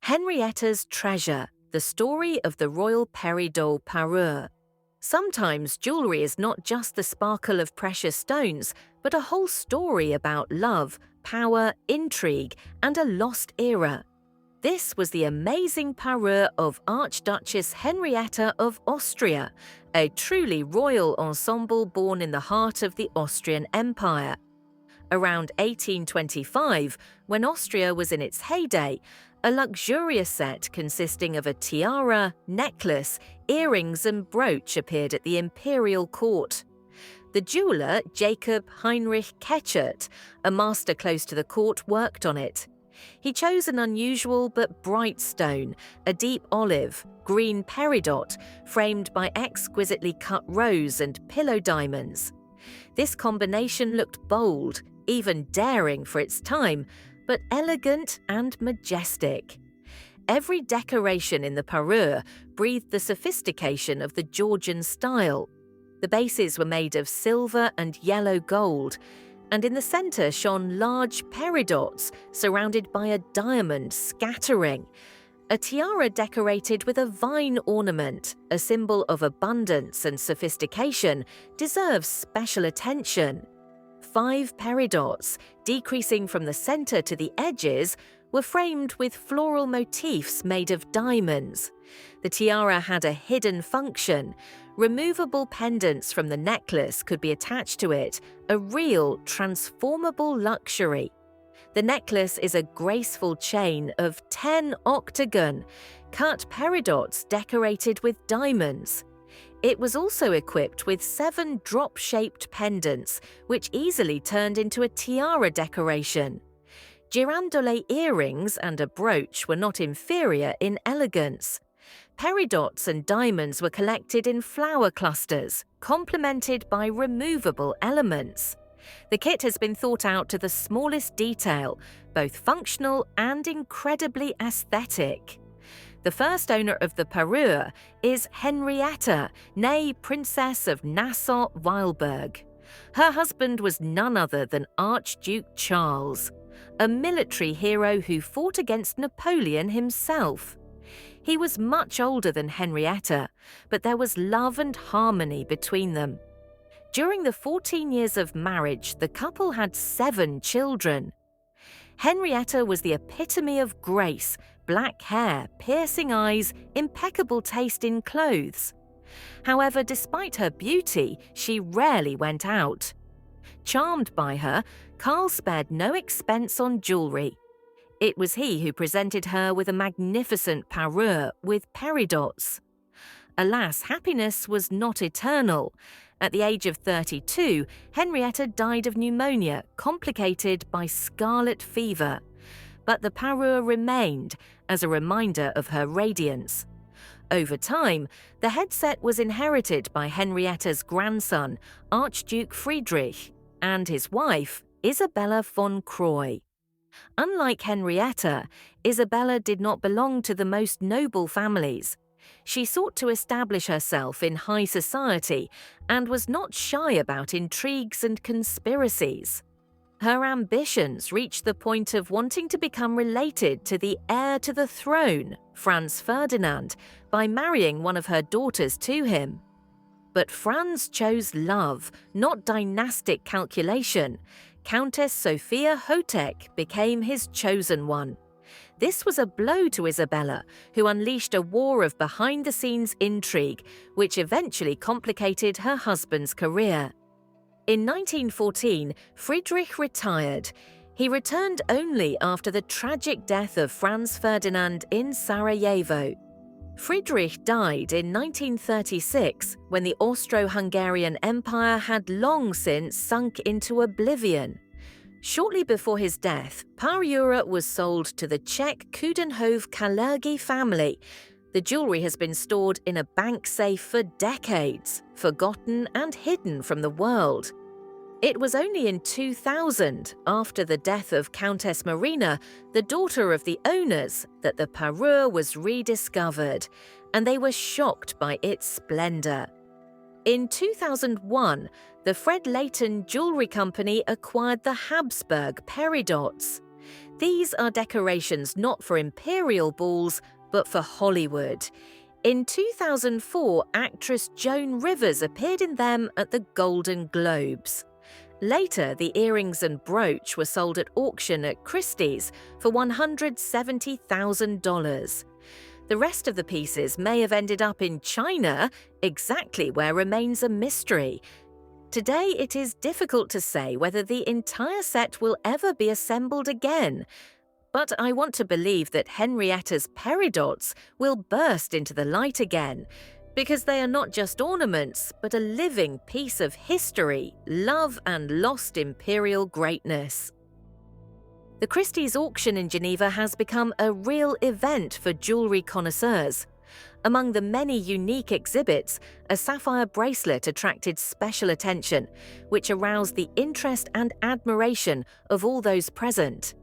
Henrietta's Treasure, the story of the royal peridot parure. Sometimes jewelry is not just the sparkle of precious stones, but a whole story about love, power, intrigue, and a lost era. This was the amazing parure of Archduchess Henrietta of Austria, a truly royal ensemble born in the heart of the Austrian Empire. Around 1825, when Austria was in its heyday, a luxurious set consisting of a tiara, necklace, earrings and brooch appeared at the imperial court. The jeweller Jacob Heinrich Ketchert, a master close to the court, worked on it. He chose an unusual but bright stone, a deep olive, green peridot, framed by exquisitely cut rose and pillow diamonds. This combination looked bold, even daring for its time, but elegant and majestic. Every decoration in the parure breathed the sophistication of the Georgian style. The bases were made of silver and yellow gold, and in the center shone large peridots surrounded by a diamond scattering. A tiara decorated with a vine ornament, a symbol of abundance and sophistication, deserves special attention. 5 peridots, decreasing from the center to the edges, were framed with floral motifs made of diamonds. The tiara had a hidden function. Removable pendants from the necklace could be attached to it, a real transformable luxury. The necklace is a graceful chain of 10 octagon, cut peridots decorated with diamonds. It was also equipped with 7 drop-shaped pendants, which easily turned into a tiara decoration. Girandole earrings and a brooch were not inferior in elegance. Peridots and diamonds were collected in flower clusters, complemented by removable elements. The kit has been thought out to the smallest detail, both functional and incredibly aesthetic. The first owner of the parure is Henrietta, née Princess of Nassau-Weilburg. Her husband was none other than Archduke Charles, a military hero who fought against Napoleon himself. He was much older than Henrietta, but there was love and harmony between them. During the 14 years of marriage, the couple had 7 children. Henrietta was the epitome of grace, black hair, piercing eyes, impeccable taste in clothes. However, despite her beauty, she rarely went out. Charmed by her, Karl spared no expense on jewelry. It was he who presented her with a magnificent parure with peridots. Alas, happiness was not eternal. At the age of 32, Henrietta died of pneumonia, complicated by scarlet fever. But the parure remained as a reminder of her radiance. Over time, the headset was inherited by Henrietta's grandson, Archduke Friedrich, and his wife, Isabella von Croy. Unlike Henrietta, Isabella did not belong to the most noble families. She sought to establish herself in high society and was not shy about intrigues and conspiracies. Her ambitions reached the point of wanting to become related to the heir to the throne, Franz Ferdinand, by marrying one of her daughters to him. But Franz chose love, not dynastic calculation. Countess Sophia Hotek became his chosen one. This was a blow to Isabella, who unleashed a war of behind-the-scenes intrigue, which eventually complicated her husband's career. In 1914, Friedrich retired. He returned only after the tragic death of Franz Ferdinand in Sarajevo. Friedrich died in 1936 when the Austro-Hungarian Empire had long since sunk into oblivion. Shortly before his death, parure was sold to the Czech Coudenhove-Kalergi family. The jewelry has been stored in a bank safe for decades, forgotten and hidden from the world. It was only in 2000, after the death of Countess Marina, the daughter of the owners, that the parure was rediscovered, and they were shocked by its splendor. In 2001, the Fred Leighton Jewelry Company acquired the Habsburg peridots. These are decorations not for imperial balls, but for Hollywood. In 2004, actress Joan Rivers appeared in them at the Golden Globes. Later, the earrings and brooch were sold at auction at Christie's for $170,000. The rest of the pieces may have ended up in China, exactly where remains a mystery. Today, it is difficult to say whether the entire set will ever be assembled again. But I want to believe that Henrietta's peridots will burst into the light again, because they are not just ornaments, but a living piece of history, love, and lost imperial greatness. The Christie's auction in Geneva has become a real event for jewelry connoisseurs. Among the many unique exhibits, a sapphire bracelet attracted special attention, which aroused the interest and admiration of all those present.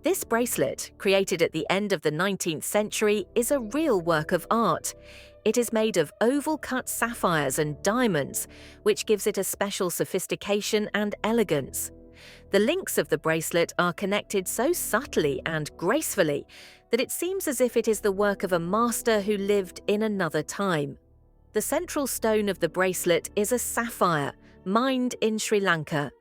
This bracelet, created at the end of the 19th century, is a real work of art. It is made of oval-cut sapphires and diamonds, which gives it a special sophistication and elegance. The links of the bracelet are connected so subtly and gracefully that it seems as if it is the work of a master who lived in another time. The central stone of the bracelet is a sapphire, mined in Sri Lanka.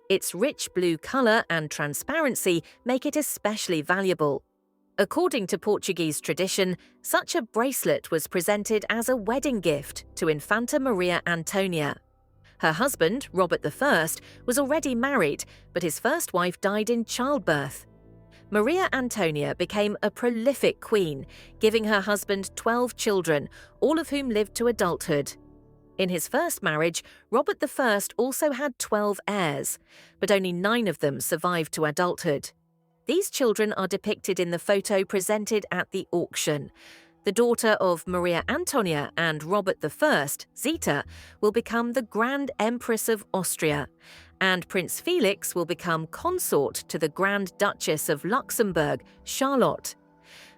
Its rich blue colour and transparency make it especially valuable. According to Portuguese tradition, such a bracelet was presented as a wedding gift to Infanta Maria Antonia. Her husband, Robert I, was already married, but his first wife died in childbirth. Maria Antonia became a prolific queen, giving her husband 12 children, all of whom lived to adulthood. In his first marriage, Robert I also had 12 heirs, but only 9 of them survived to adulthood. These children are depicted in the photo presented at the auction. The daughter of Maria Antonia and Robert I, Zita, will become the Grand Empress of Austria, and Prince Felix will become consort to the Grand Duchess of Luxembourg, Charlotte.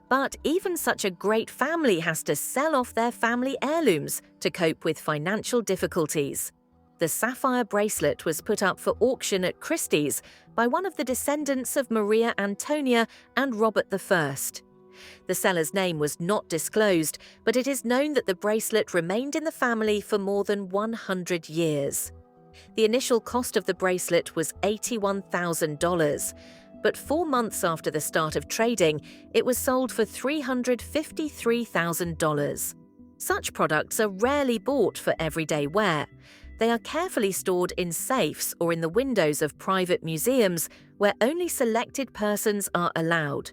But even such a great family has to sell off their family heirlooms to cope with financial difficulties. The sapphire bracelet was put up for auction at Christie's by one of the descendants of Maria Antonia and Robert I. The seller's name was not disclosed, but it is known that the bracelet remained in the family for more than 100 years. The initial cost of the bracelet was $81,000. But 4 months after the start of trading, it was sold for $353,000. Such products are rarely bought for everyday wear. They are carefully stored in safes or in the windows of private museums where only selected persons are allowed.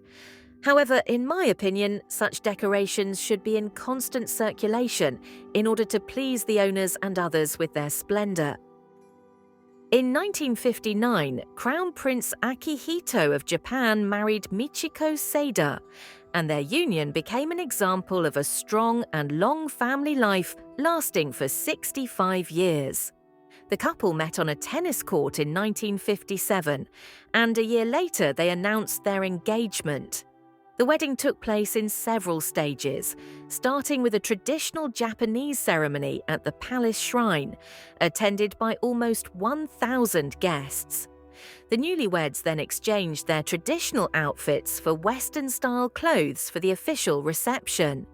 However, in my opinion, such decorations should be in constant circulation in order to please the owners and others with their splendor. In 1959, Crown Prince Akihito of Japan married Michiko Seida, and their union became an example of a strong and long family life lasting for 65 years. The couple met on a tennis court in 1957, and a year later they announced their engagement. The wedding took place in several stages, starting with a traditional Japanese ceremony at the palace shrine, attended by almost 1,000 guests. The newlyweds then exchanged their traditional outfits for Western-style clothes for the official reception.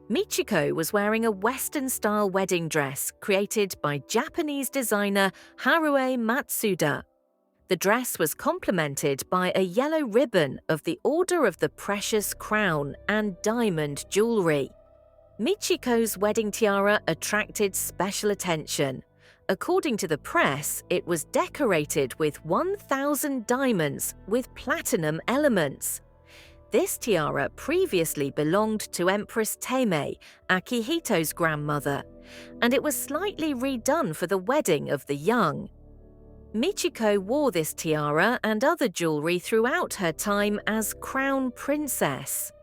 Michiko was wearing a Western-style wedding dress created by Japanese designer Haruo Matsuda. The dress was complemented by a yellow ribbon of the Order of the Precious Crown and diamond jewelry. Michiko's wedding tiara attracted special attention. According to the press, it was decorated with 1,000 diamonds with platinum elements. This tiara previously belonged to Empress Teimei, Akihito's grandmother, and it was slightly redone for the wedding of the young. Michiko wore this tiara and other jewelry throughout her time as Crown Princess.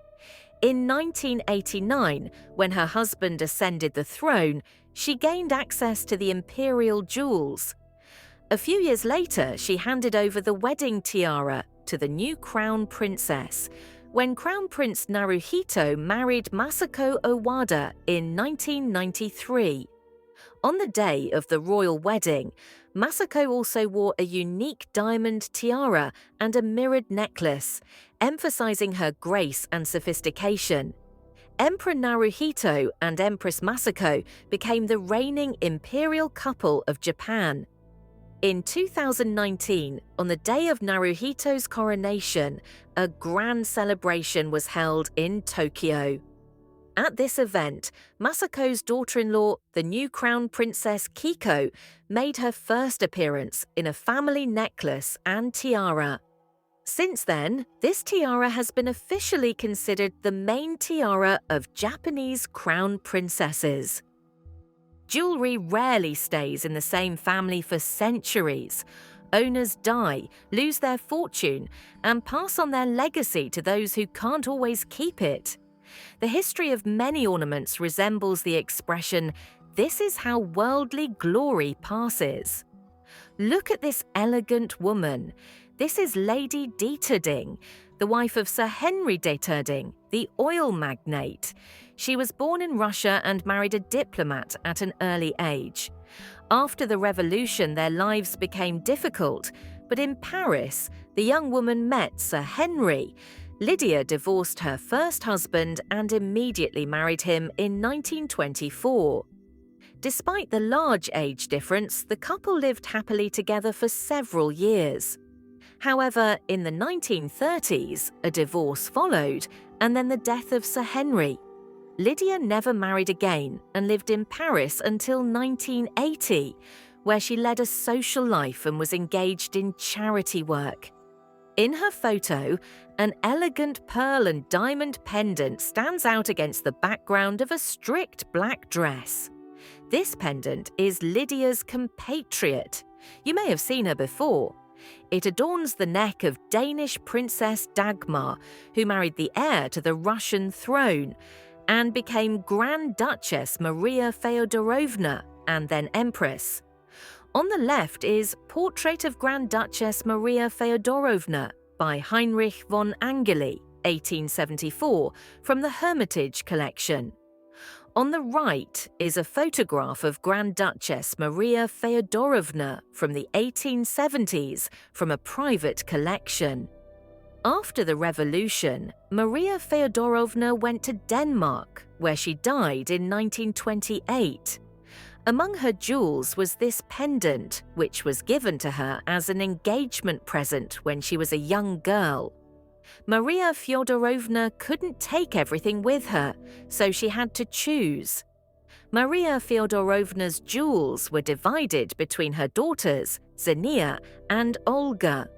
In 1989, when her husband ascended the throne, she gained access to the imperial jewels. A few years later, she handed over the wedding tiara to the new Crown Princess, when Crown Prince Naruhito married Masako Owada in 1993. On the day of the royal wedding, Masako also wore a unique diamond tiara and a mirrored necklace, emphasizing her grace and sophistication. Emperor Naruhito and Empress Masako became the reigning imperial couple of Japan. In 2019, on the day of Naruhito's coronation, a grand celebration was held in Tokyo. At this event, Masako's daughter-in-law, the new crown princess Kiko, made her first appearance in a family necklace and tiara. Since then, this tiara has been officially considered the main tiara of Japanese crown princesses. Jewelry rarely stays in the same family for centuries. Owners die, lose their fortune, and pass on their legacy to those who can't always keep it. The history of many ornaments resembles the expression, "This is how worldly glory passes." Look at this elegant woman. This is Lady Dieterding, the wife of Sir Henry Dieterding, the oil magnate. She was born in Russia and married a diplomat at an early age. After the revolution, their lives became difficult, but in Paris, the young woman met Sir Henry. Lydia divorced her first husband and immediately married him in 1924. Despite the large age difference, the couple lived happily together for several years. However, in the 1930s, a divorce followed, and then the death of Sir Henry. Lydia never married again and lived in Paris until 1980, where she led a social life and was engaged in charity work. In her photo, an elegant pearl and diamond pendant stands out against the background of a strict black dress. This pendant is Lydia's compatriot. You may have seen her before. It adorns the neck of Danish Princess Dagmar, who married the heir to the Russian throne, and became Grand Duchess Maria Feodorovna and then Empress. On the left is Portrait of Grand Duchess Maria Feodorovna by Heinrich von Angeli, 1874, from the Hermitage Collection. On the right is a photograph of Grand Duchess Maria Feodorovna from the 1870s from a private collection. After the revolution, Maria Feodorovna went to Denmark, where she died in 1928. Among her jewels was this pendant, which was given to her as an engagement present when she was a young girl. Maria Feodorovna couldn't take everything with her, so she had to choose. Maria Feodorovna's jewels were divided between her daughters, Xenia and Olga.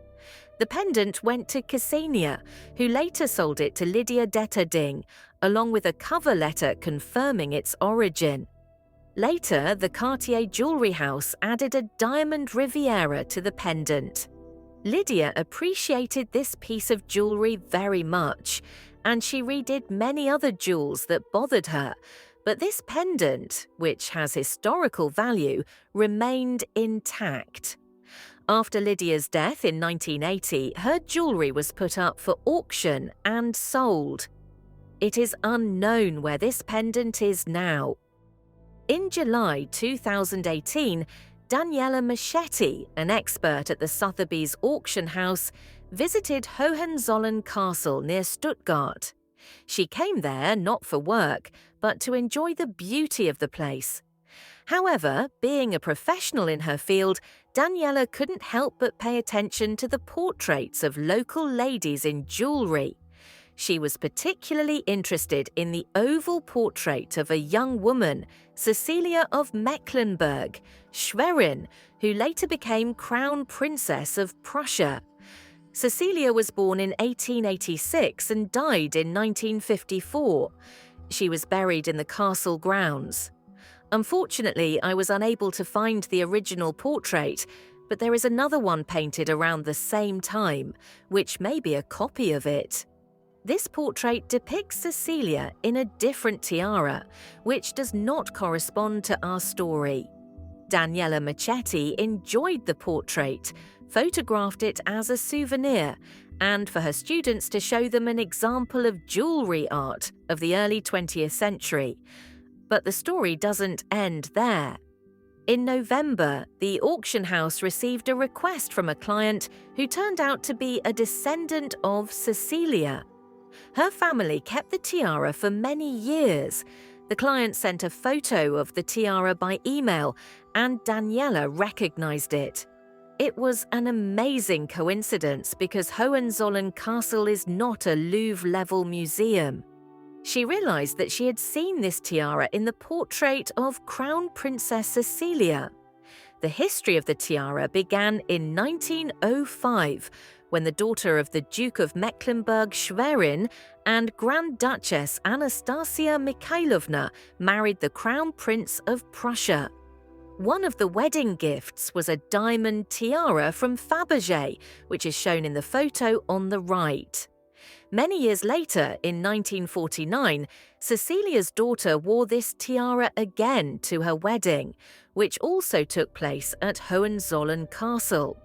The pendant went to Ksenia, who later sold it to Lydia Dieterding, along with a cover letter confirming its origin. Later, the Cartier jewelry house added a diamond riviera to the pendant. Lydia appreciated this piece of jewelry very much, and she redid many other jewels that bothered her, but this pendant, which has historical value, remained intact. After Lydia's death in 1980, her jewelry was put up for auction and sold. It is unknown where this pendant is now. In July 2018, Daniela Machetti, an expert at the Sotheby's auction house, visited Hohenzollern Castle near Stuttgart. She came there not for work, but to enjoy the beauty of the place. However, being a professional in her field, Daniela couldn't help but pay attention to the portraits of local ladies in jewelry. She was particularly interested in the oval portrait of a young woman, Cecilia of Mecklenburg, Schwerin, who later became Crown Princess of Prussia. Cecilia was born in 1886 and died in 1954. She was buried in the castle grounds. Unfortunately, I was unable to find the original portrait, but there is another one painted around the same time, which may be a copy of it. This portrait depicts Cecilia in a different tiara, which does not correspond to our story. Daniela Machetti enjoyed the portrait, photographed it as a souvenir, and for her students to show them an example of jewelry art of the early 20th century. But the story doesn't end there. In November, the auction house received a request from a client who turned out to be a descendant of Cecilia. Her family kept the tiara for many years. The client sent a photo of the tiara by email, and Daniela recognized it. It was an amazing coincidence because Hohenzollern Castle is not a Louvre-level museum. She realized that she had seen this tiara in the portrait of Crown Princess Cecilia. The history of the tiara began in 1905, when the daughter of the Duke of Mecklenburg-Schwerin and Grand Duchess Anastasia Mikhailovna married the Crown Prince of Prussia. One of the wedding gifts was a diamond tiara from Fabergé, which is shown in the photo on the right. Many years later, in 1949, Cecilia's daughter wore this tiara again to her wedding, which also took place at Hohenzollern Castle.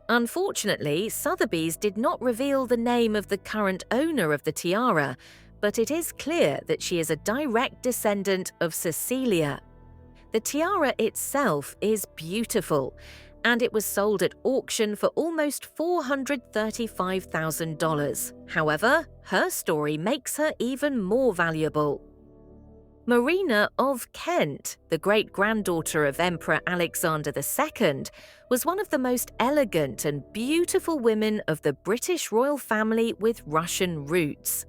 Unfortunately, Sotheby's did not reveal the name of the current owner of the tiara, but it is clear that she is a direct descendant of Cecilia. The tiara itself is beautiful, and it was sold at auction for almost $435,000. However, her story makes her even more valuable. Marina of Kent, the great-granddaughter of Emperor Alexander II, was one of the most elegant and beautiful women of the British royal family with Russian roots.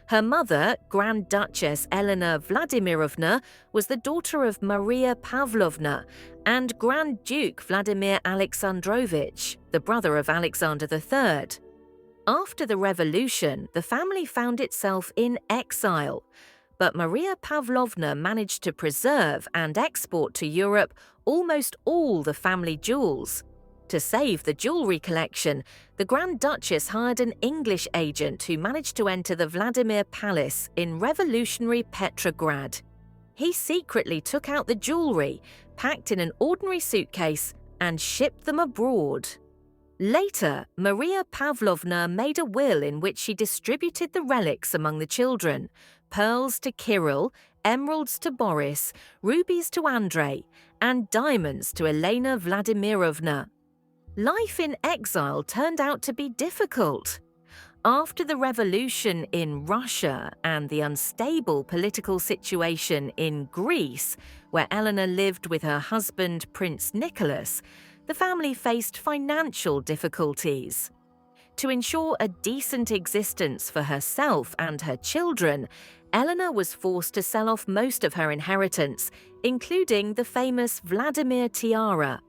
Her mother, Grand Duchess Elena Vladimirovna, was the daughter of Maria Pavlovna and Grand Duke Vladimir Alexandrovich, the brother of Alexander III. After the revolution, the family found itself in exile, but Maria Pavlovna managed to preserve and export to Europe almost all the family jewels. To save the jewelry collection, the Grand Duchess hired an English agent who managed to enter the Vladimir Palace in revolutionary Petrograd. He secretly took out the jewelry, packed in an ordinary suitcase, and shipped them abroad. Later, Maria Pavlovna made a will in which she distributed the relics among the children: pearls to Kirill, emeralds to Boris, rubies to Andrei, and diamonds to Elena Vladimirovna. Life in exile turned out to be difficult. After the revolution in Russia and the unstable political situation in Greece, where Eleanor lived with her husband Prince Nicholas, the family faced financial difficulties. To ensure a decent existence for herself and her children, Eleanor was forced to sell off most of her inheritance, including the famous Vladimir tiara.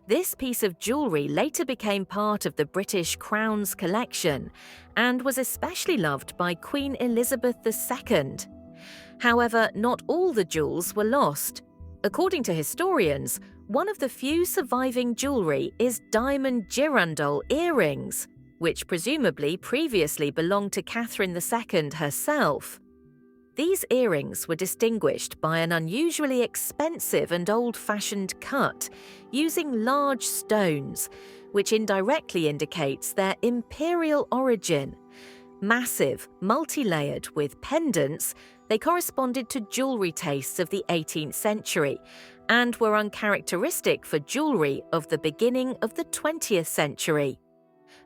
This piece of jewelry later became part of the British Crown's collection and was especially loved by Queen Elizabeth II. However, not all the jewels were lost. According to historians, one of the few surviving jewelry is diamond girandole earrings, which presumably previously belonged to Catherine II herself. These earrings were distinguished by an unusually expensive and old-fashioned cut using large stones, which indirectly indicates their imperial origin. Massive, multi-layered with pendants, they corresponded to jewelry tastes of the 18th century and were uncharacteristic for jewelry of the beginning of the 20th century.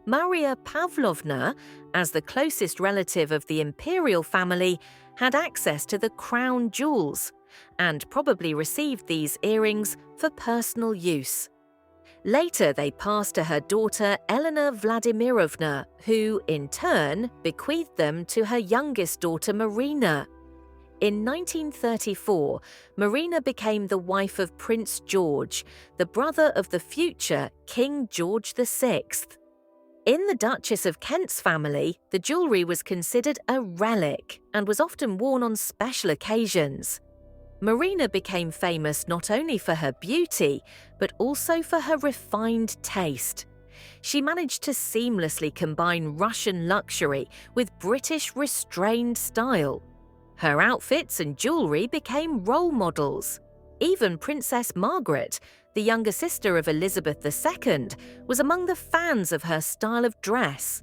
Maria Pavlovna, as the closest relative of the imperial family, had access to the crown jewels and probably received these earrings for personal use. Later, they passed to her daughter Elena Vladimirovna, who, in turn, bequeathed them to her youngest daughter Marina. In 1934, Marina became the wife of Prince George, the brother of the future King George VI. In the Duchess of Kent's family, the jewelry was considered a relic and was often worn on special occasions. Marina became famous not only for her beauty, but also for her refined taste. She managed to seamlessly combine Russian luxury with British restrained style. Her outfits and jewelry became role models. Even Princess Margaret, the younger sister of Elizabeth II, was among the fans of her style of dress.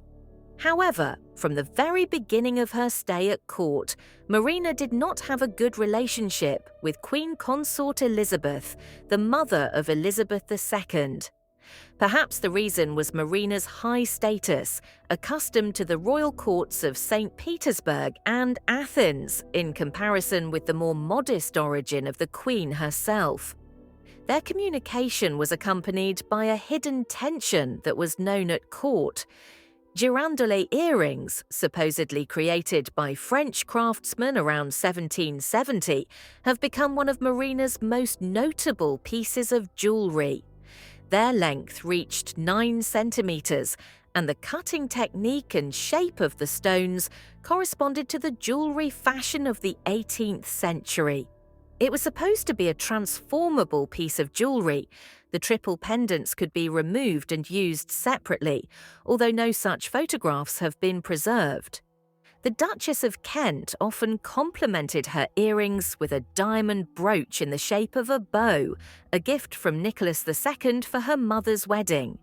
However, from the very beginning of her stay at court, Marina did not have a good relationship with Queen Consort Elizabeth, the mother of Elizabeth II. Perhaps the reason was Marina's high status, accustomed to the royal courts of St. Petersburg and Athens, in comparison with the more modest origin of the Queen herself. Their communication was accompanied by a hidden tension that was known at court. Girandole earrings, supposedly created by French craftsmen around 1770, have become one of Marina's most notable pieces of jewelry. Their length reached 9 centimeters, and the cutting technique and shape of the stones corresponded to the jewelry fashion of the 18th century. It was supposed to be a transformable piece of jewelry. The triple pendants could be removed and used separately, although no such photographs have been preserved. The Duchess of Kent often complemented her earrings with a diamond brooch in the shape of a bow, a gift from Nicholas II for her mother's wedding.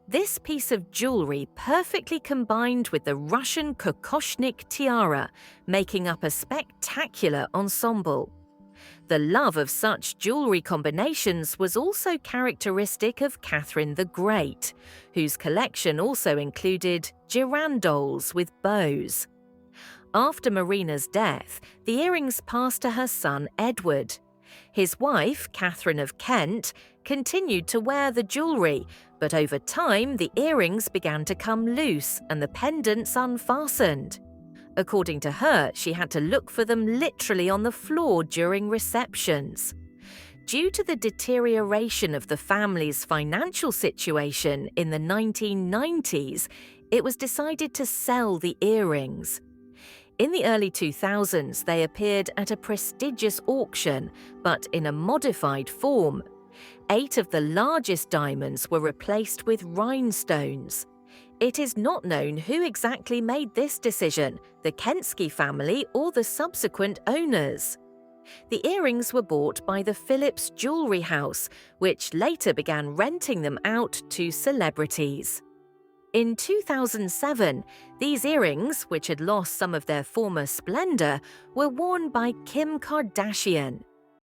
This piece of jewelry perfectly combined with the Russian kokoshnik tiara, making up a spectacular ensemble. The love of such jewelry combinations was also characteristic of Catherine the Great, whose collection also included girandoles with bows. After Marina's death, the earrings passed to her son Edward. His wife, Catherine of Kent, continued to wear the jewelry, but over time the earrings began to come loose and the pendants unfastened. According to her, she had to look for them literally on the floor during receptions. Due to the deterioration of the family's financial situation in the 1990s, it was decided to sell the earrings. In the early 2000s, they appeared at a prestigious auction, but in a modified form. 8 of the largest diamonds were replaced with rhinestones. It is not known who exactly made this decision, the Kensky family or the subsequent owners. The earrings were bought by the Phillips Jewelry House, which later began renting them out to celebrities. In 2007, these earrings, which had lost some of their former splendor, were worn by Kim Kardashian.